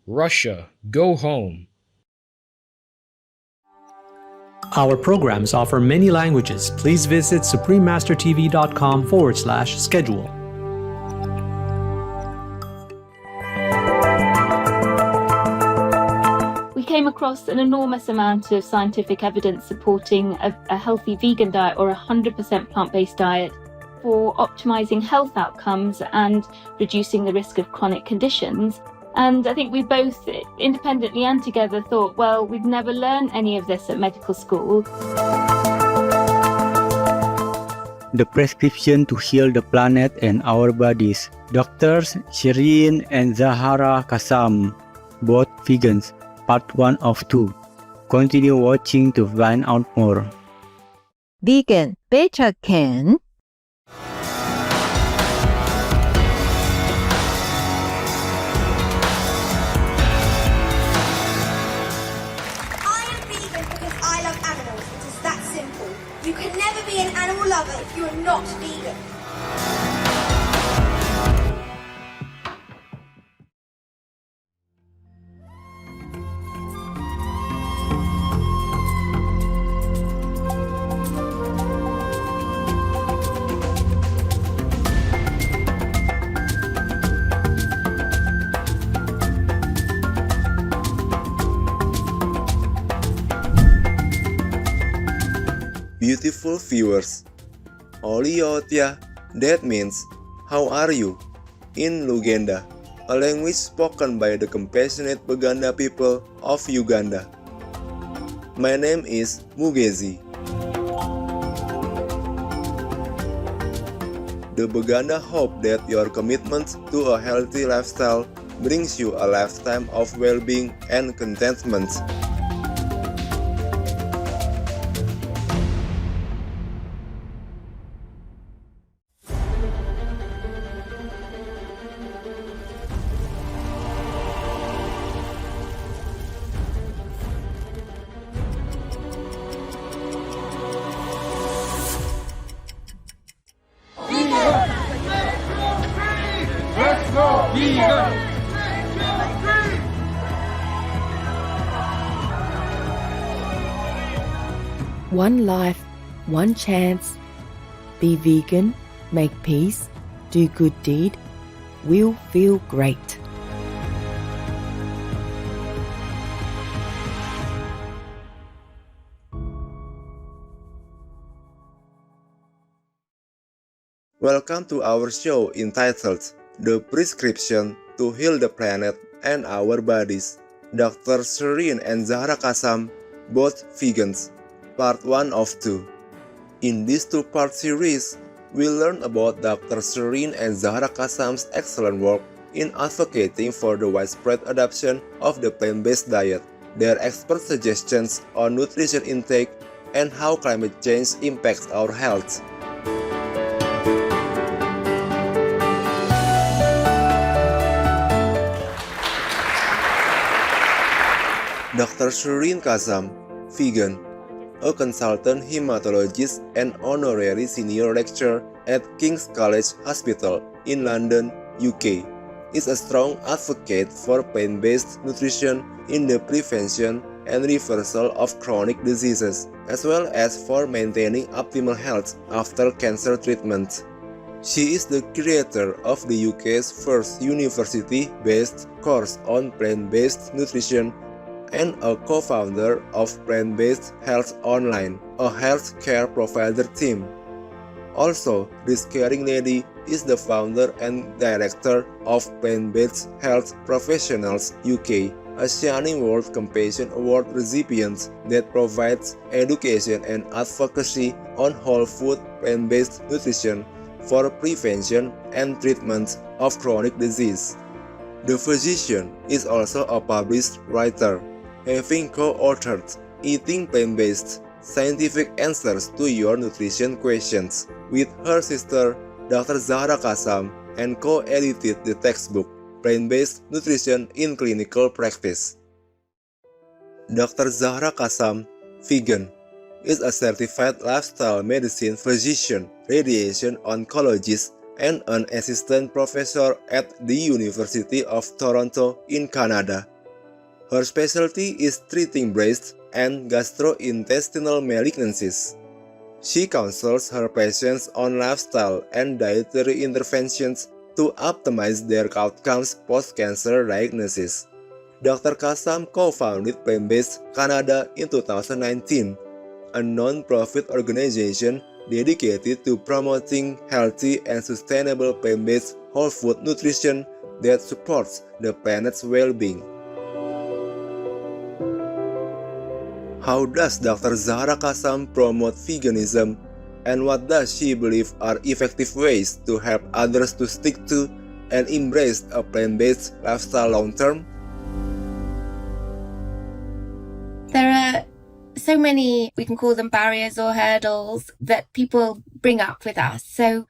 Russia, go home. Our programs offer many languages. Please visit suprememastertv.com/schedule. We came across an enormous amount of scientific evidence supporting a healthy vegan diet or 100% plant-based diet for optimizing health outcomes and reducing the risk of chronic conditions. And I think we both, independently and together, thought, well, we've never learned any of this at medical school. The prescription to heal the planet and our bodies. Doctors Shireen and Zahara Kassam, both vegans, part 1 of 2. Continue watching to find out more. Vegan Beta Can. You can never be an animal lover if you are not vegan. Beautiful viewers, Oliotia, that means, how are you? In Luganda, a language spoken by the compassionate Baganda people of Uganda. My name is Mugezi. The Baganda hope that your commitment to a healthy lifestyle brings you a lifetime of well-being and contentment. One life, one chance. Be vegan, make peace, do good deed. We'll feel great. Welcome to our show entitled The Prescription to Heal the Planet and Our Bodies. Dr. Shireen and Zahra Kassam, both vegans, part 1 of 2. In this two-part series, we learn about Dr. Shireen and Zahra Kassam's excellent work in advocating for the widespread adoption of the plant-based diet, their expert suggestions on nutrition intake, and how climate change impacts our health. Dr. Shireen Kassam, vegan, a consultant hematologist and honorary senior lecturer at King's College Hospital in London, UK, is a strong advocate for plant-based nutrition in the prevention and reversal of chronic diseases, as well as for maintaining optimal health after cancer treatment. She is the creator of the UK's first university-based course on plant-based nutrition and a co-founder of Plant-Based Health Online, a healthcare provider team. Also, this caring lady is the founder and director of Plant-Based Health Professionals UK, a Shining World Compassion Award recipient that provides education and advocacy on whole food plant-based nutrition for prevention and treatment of chronic disease. The physician is also a published writer, having co-authored Eating Plant-Based: Scientific Answers to Your Nutrition Questions with her sister, Dr. Zahra Kassam, and co-edited the textbook Plant-Based Nutrition in Clinical Practice. Dr. Zahra Kassam, vegan, is a certified lifestyle medicine physician, radiation oncologist, and an assistant professor at the University of Toronto in Canada. Her specialty is treating breast and gastrointestinal malignancies. She counsels her patients on lifestyle and dietary interventions to optimize their outcomes post-cancer diagnosis. Dr. Kassam co-founded Plant-Based Canada in 2019, a non-profit organization dedicated to promoting healthy and sustainable plant-based whole food nutrition that supports the planet's well-being. How does Dr. Zahra Kassam promote veganism, and what does she believe are effective ways to help others to stick to and embrace a plant-based lifestyle long-term? There are so many, we can call them barriers or hurdles, that people bring up with us. So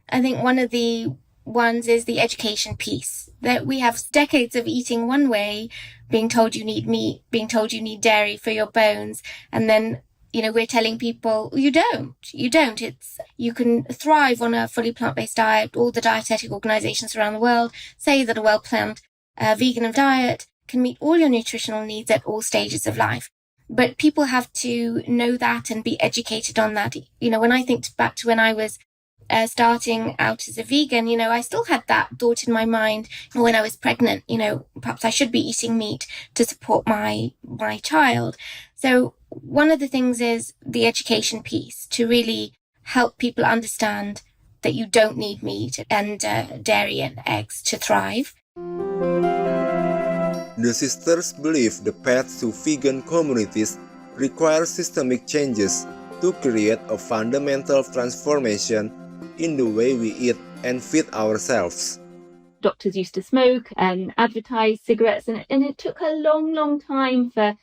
I think one of the ones is the education piece, that we have decades of eating one way, being told you need meat, being told you need dairy for your bones, and then we're telling people you don't. You can thrive on a fully plant-based diet. All the dietetic organizations around the world say that a well-planned vegan diet can meet all your nutritional needs at all stages of life. But people have to know that and be educated on that. When I think back to when I was starting out as a vegan, I still had that thought in my mind when I was pregnant, perhaps I should be eating meat to support my child. So one of the things is the education piece, to really help people understand that you don't need meat and dairy and eggs to thrive. The sisters believe the path to vegan communities requires systemic changes to create a fundamental transformation in the way we eat and feed ourselves. Doctors used to smoke and advertise cigarettes, and it took a long time for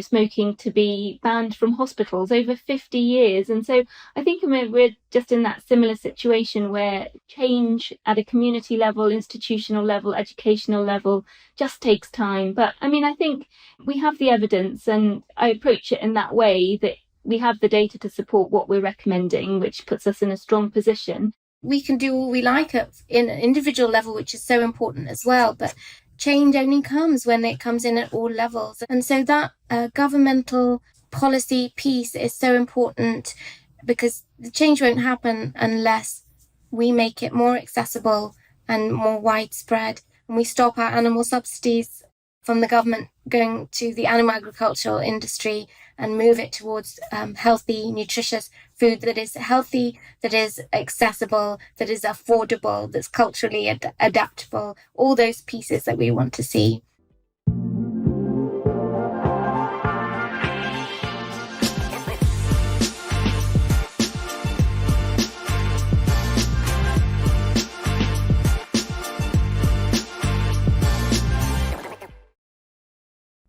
smoking to be banned from hospitals, over 50 years. And so I think we're just in that similar situation where change at a community level, institutional level, educational level just takes time. But I think we have the evidence, and I approach it in that way, that we have the data to support what we're recommending, which puts us in a strong position. We can do all we like in an individual level, which is so important as well. But change only comes when it comes in at all levels. And so that governmental policy piece is so important, because the change won't happen unless we make it more accessible and more widespread. And we stop our animal subsidies from the government going to the animal agricultural industry and move it towards healthy, nutritious food that is healthy, that is accessible, that is affordable, that's culturally adaptable, all those pieces that we want to see.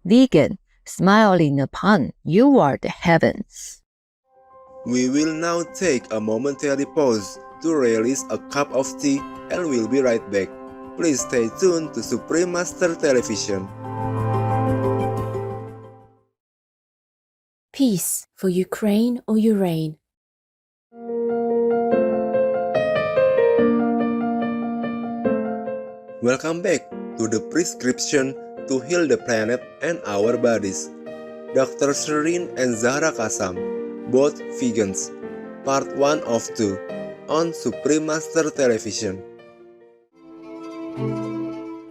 Vegan, smiling upon you are the heavens. We will now take a momentary pause to release a cup of tea, and we'll be right back. Please stay tuned to Supreme Master Television. Peace for Ukraine or Urane. Welcome back to the prescription to heal the planet and our bodies. Dr. Shireen and Zahra Kassam, both vegans, part 1 of 2, on Supreme Master Television.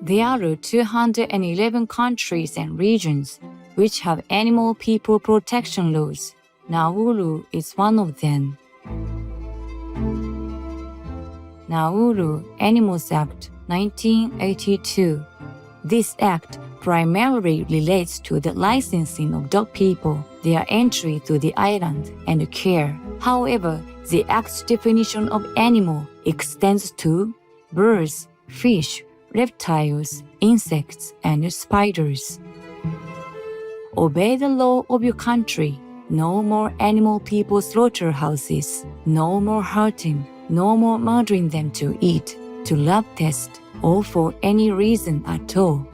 There are 211 countries and regions which have animal people protection laws. Nauru is one of them. Nauru Animals Act 1982. This act primarily relates to the licensing of dog people, their entry to the island, and care. However, the act's definition of animal extends to birds, fish, reptiles, insects, and spiders. Obey the law of your country. No more animal people slaughterhouses. No more hurting. No more murdering them to eat, to lab test, or for any reason at all.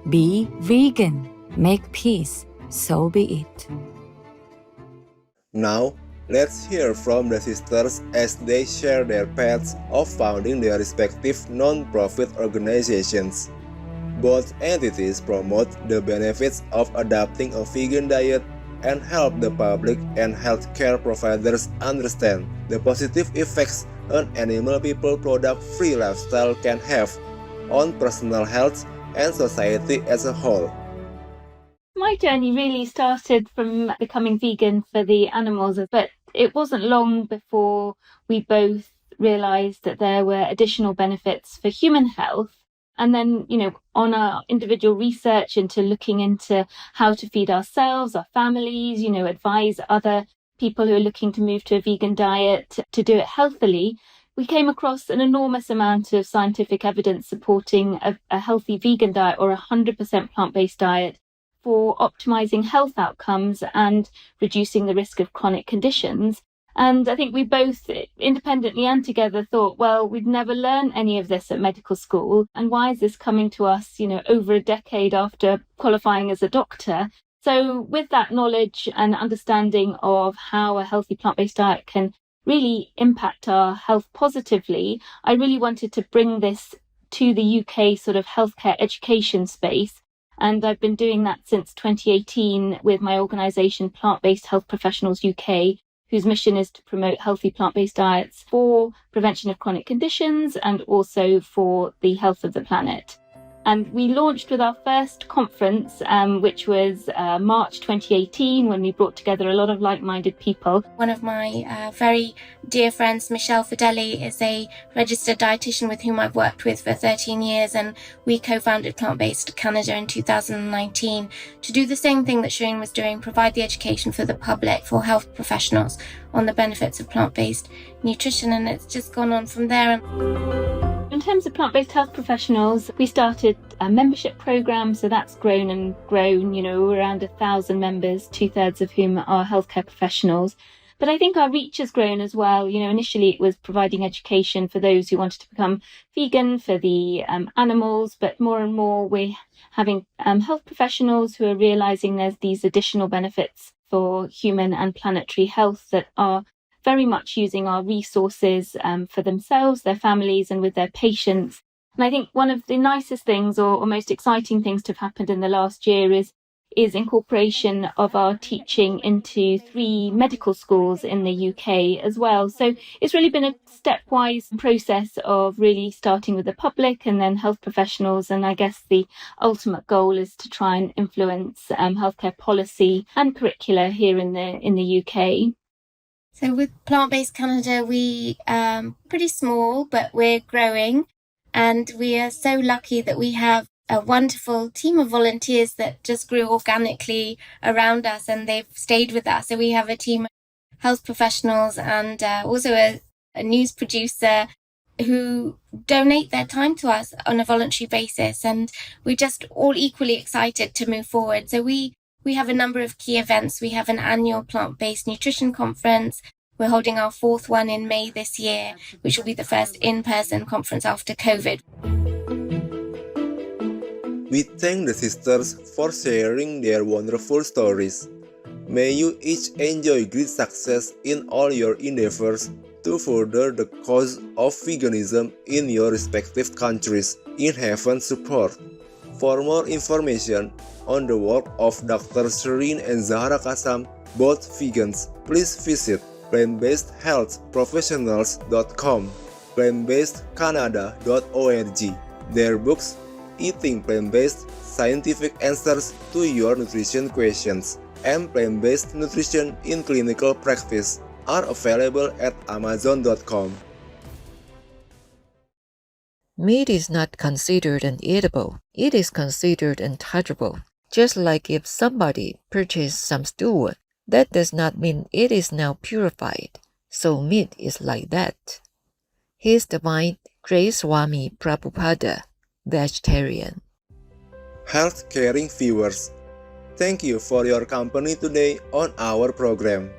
Be vegan. Make peace. So be it. Now, let's hear from the sisters as they share their paths of founding their respective non-profit organizations. Both entities promote the benefits of adopting a vegan diet and help the public and healthcare providers understand the positive effects an animal people product-free lifestyle can have on personal health and society as a whole. My journey really started from becoming vegan for the animals, but it wasn't long before we both realised that there were additional benefits for human health. And then, on our individual research into looking into how to feed ourselves, our families, advise other people who are looking to move to a vegan diet to do it healthily, we came across an enormous amount of scientific evidence supporting a healthy vegan diet or 100% plant-based diet for optimizing health outcomes and reducing the risk of chronic conditions. And I think we both, independently and together, thought, well, we'd never learned any of this at medical school. And why is this coming to us, over a decade after qualifying as a doctor? So with that knowledge and understanding of how a healthy plant-based diet can really impact our health positively, I really wanted to bring this to the UK sort of healthcare education space. And I've been doing that since 2018 with my organisation, Plant-Based Health Professionals UK, whose mission is to promote healthy plant-based diets for prevention of chronic conditions and also for the health of the planet. And we launched with our first conference, which was March 2018, when we brought together a lot of like-minded people. One of my very dear friends, Michelle Fideli, is a registered dietitian with whom I've worked with for 13 years, and we co-founded Plant-Based Canada in 2019 to do the same thing that Shireen was doing, provide the education for the public, for health professionals, on the benefits of plant-based nutrition, and it's just gone on from there. In terms of plant-based health professionals, we started a membership program, so that's grown and grown, around 1,000 members, 2/3 of whom are healthcare professionals. But I think our reach has grown as well. Initially it was providing education for those who wanted to become vegan, for the animals, but more and more we're having health professionals who are realising there's these additional benefits for human and planetary health that are very much using our resources for themselves, their families, and with their patients. And I think one of the nicest things or most exciting things to have happened in the last year is incorporation of our teaching into 3 medical schools in the UK as well. So it's really been a stepwise process of really starting with the public and then health professionals. And I guess the ultimate goal is to try and influence healthcare policy and curricula here in the UK. So with Plant-Based Canada, we pretty small, but we're growing. And we are so lucky that we have a wonderful team of volunteers that just grew organically around us, and they've stayed with us. So we have a team of health professionals and also a news producer who donate their time to us on a voluntary basis. And we're just all equally excited to move forward. So we have a number of key events. We have an annual plant-based nutrition conference. We're holding our 4th one in May this year, which will be the first in-person conference after COVID. We thank the sisters for sharing their wonderful stories. May you each enjoy great success in all your endeavors to further the cause of veganism in your respective countries in heaven's support. For more information on the work of Dr. Shireen and Zahra Kassam, both vegans, please visit plantbasedhealthprofessionals.com, plantbasedcanada.org. Their books, Eating Plant-Based, Scientific Answers to Your Nutrition Questions, and Plant-Based Nutrition in Clinical Practice, are available at amazon.com. Meat is not considered uneatable. It is considered untouchable. Just like if somebody purchased some stool, that does not mean it is now purified. So meat is like that. His Divine Grace Swami Prabhupada, vegetarian. Health caring viewers, thank you for your company today on our program.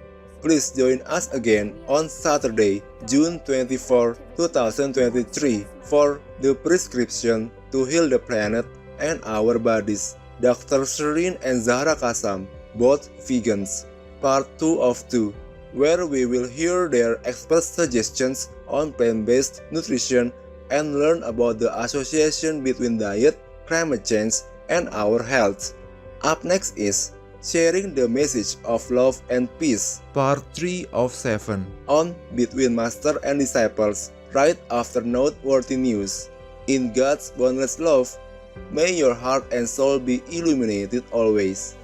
Please join us again on Saturday, June 24, 2023 for the prescription to heal the planet and our bodies. Dr. Shireen and Zahra Kassam, both vegans, part 2 of 2, where we will hear their expert suggestions on plant-based nutrition and learn about the association between diet, climate change and our health. Up next is Sharing the Message of Love and Peace, Part 3 of 7, on Between Master and Disciples, right after noteworthy news. In God's boundless love, may your heart and soul be illuminated always.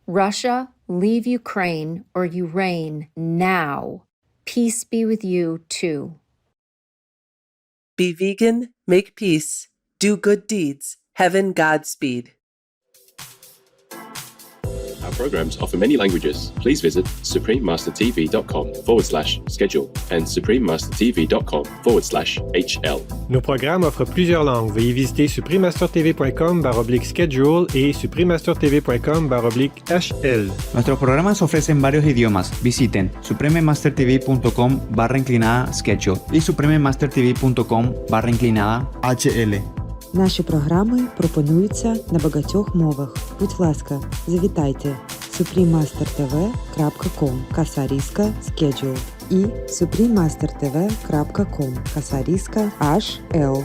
Russia, leave Ukraine or you reign now. Peace be with you too. Be vegan, make peace, do good deeds, heaven Godspeed. Our programs offer many languages. Please visit suprememastertv.com/schedule and suprememastertv.com/HL. Nos programmes offrent plusieurs langues. Veuillez visiter suprememastertv.com/schedule et suprememastertv.com/HL. Nuestros programas ofrecen varios idiomas. Visiten suprememastertv.com/schedule і suprememastertv.com/HL. Наші програми пропонуються на багатьох мовах. Будь ласка, завітайте suprememastertv.com/schedule і suprememastertv.com/HL.